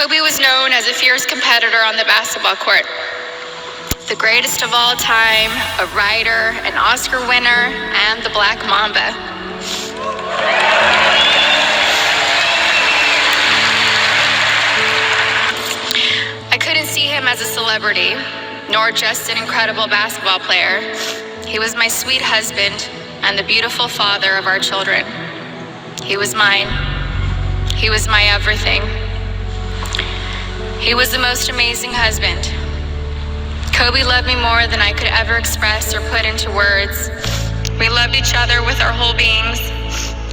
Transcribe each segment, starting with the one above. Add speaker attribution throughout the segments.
Speaker 1: Kobe was known as a fierce competitor on the basketball court. The greatest of all time, a writer, an Oscar winner, and the Black Mamba. I couldn't see him as a celebrity, nor just an incredible basketball player. He was my sweet husband and the beautiful father of our children. He was mine. He was my everything. He was the most amazing husband. Kobe loved me more than I could ever express or put into words. We loved each other with our whole beings,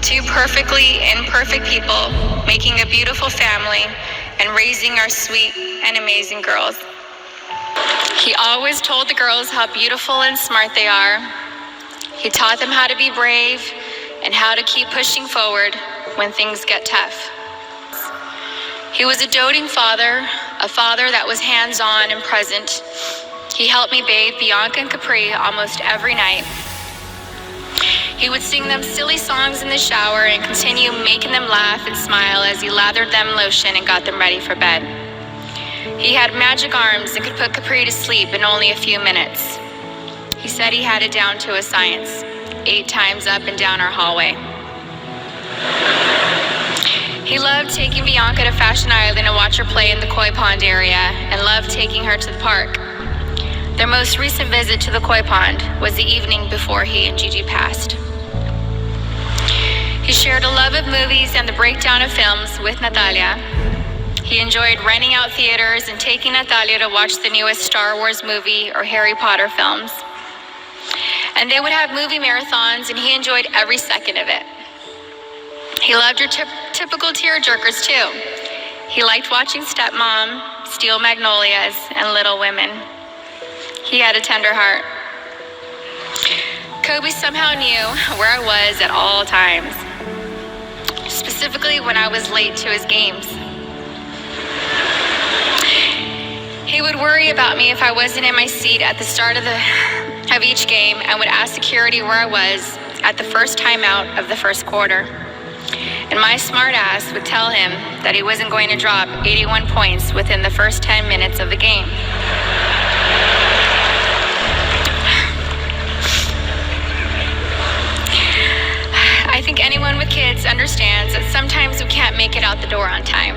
Speaker 1: two perfectly imperfect people, making a beautiful family and raising our sweet and amazing girls. He always told the girls how beautiful and smart they are. He taught them how to be brave and how to keep pushing forward when things get tough. He was a doting father, a father that was hands-on and present. He helped me bathe Bianca and Capri almost every night. He would sing them silly songs in the shower and continue making them laugh and smile as he lathered them in lotion and got them ready for bed. He had magic arms and could put Capri to sleep in only a few minutes. He said he had it down to a science, 8 times up and down our hallway. He loved taking Bianca to Fashion Island and watch her play in the koi pond area, and loved taking her to the park. Their most recent visit to the koi pond was the evening before he and Gigi passed. He shared a love of movies and the breakdown of films with Natalia. He enjoyed renting out theaters and taking Natalia to watch the newest Star Wars movie or Harry Potter films. And they would have movie marathons, and he enjoyed every second of it. He loved your typical tearjerkers too. He liked watching Stepmom, Steel Magnolias, and Little Women. He had a tender heart. Kobe somehow knew where I was at all times, specifically when I was late to his games. He would worry about me if I wasn't in my seat at the start of each game, and would ask security where I was at the first timeout of the first quarter. And my smart ass would tell him that he wasn't going to drop 81 points within the first 10 minutes of the game. I think anyone with kids understands that sometimes we can't make it out the door on time.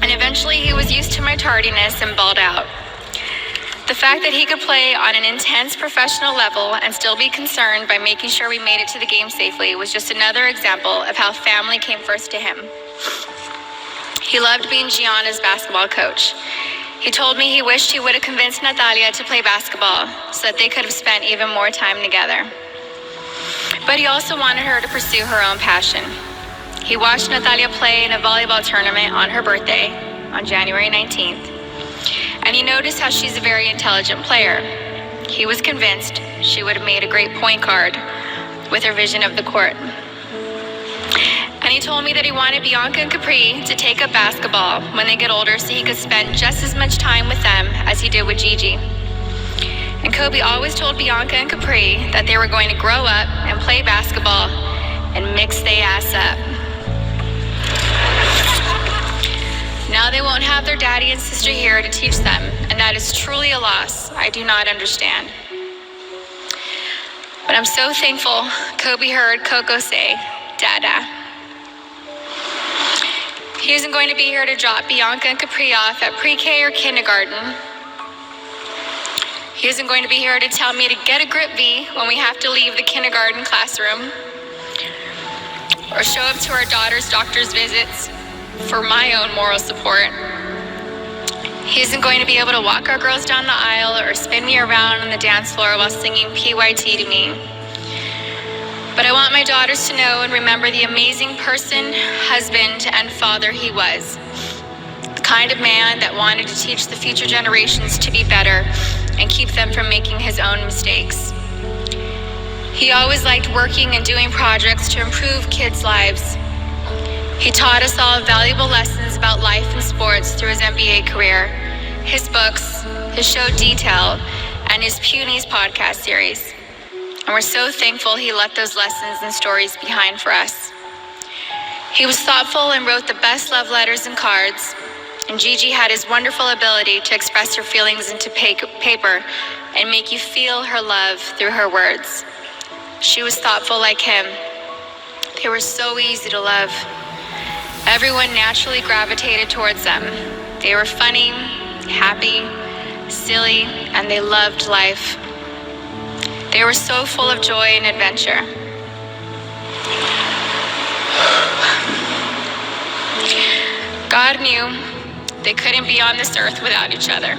Speaker 1: And eventually he was used to my tardiness and balled out. The fact that he could play on an intense professional level and still be concerned by making sure we made it to the game safely was just another example of how family came first to him. He loved being Gianna's basketball coach. He told me he wished he would have convinced Natalia to play basketball so that they could have spent even more time together. But he also wanted her to pursue her own passion. He watched Natalia play in a volleyball tournament on her birthday on January 19th. And he noticed how she's a very intelligent player. He was convinced she would have made a great point guard with her vision of the court. And he told me that he wanted Bianca and Capri to take up basketball when they get older so he could spend just as much time with them as he did with Gigi. And Kobe always told Bianca and Capri that they were going to grow up and play basketball and mix they ass up. Now they won't have their daddy and sister here to teach them, and that is truly a loss I do not understand. But I'm so thankful Kobe heard Coco say, Dada. He isn't going to be here to drop Bianca and Capri off at pre-K or kindergarten. He isn't going to be here to tell me to get a grip V when we have to leave the kindergarten classroom, or show up to our daughter's doctor's visits for my own moral support. He isn't going to be able to walk our girls down the aisle or spin me around on the dance floor while singing PYT to me. But I want my daughters to know and remember the amazing person, husband, and father he was. The kind of man that wanted to teach the future generations to be better and keep them from making his own mistakes. He always liked working and doing projects to improve kids' lives. He taught us all valuable lessons about life and sports through his NBA career, his books, his show Detail, and his Punies podcast series. And we're so thankful he left those lessons and stories behind for us. He was thoughtful and wrote the best love letters and cards. and Gigi had his wonderful ability to express her feelings into paper and make you feel her love through her words. She was thoughtful like him. They were so easy to love. Everyone naturally gravitated towards them. They were funny, happy, silly, and they loved life. They were so full of joy and adventure. God knew they couldn't be on this earth without each other.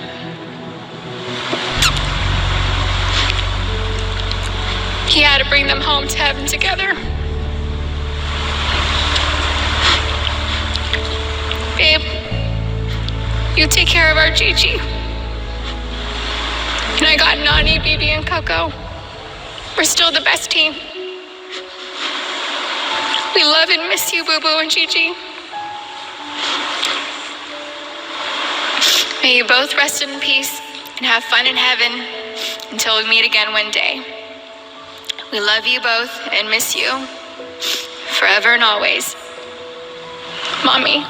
Speaker 1: He had to bring them home to heaven together. Babe, you take care of our Gigi. And I got Nani, Bibi, and Coco. We're still the best team. We love and miss you, Boo Boo and Gigi. May you both rest in peace and have fun in heaven until we meet again one day. We love you both and miss you forever and always. Mommy.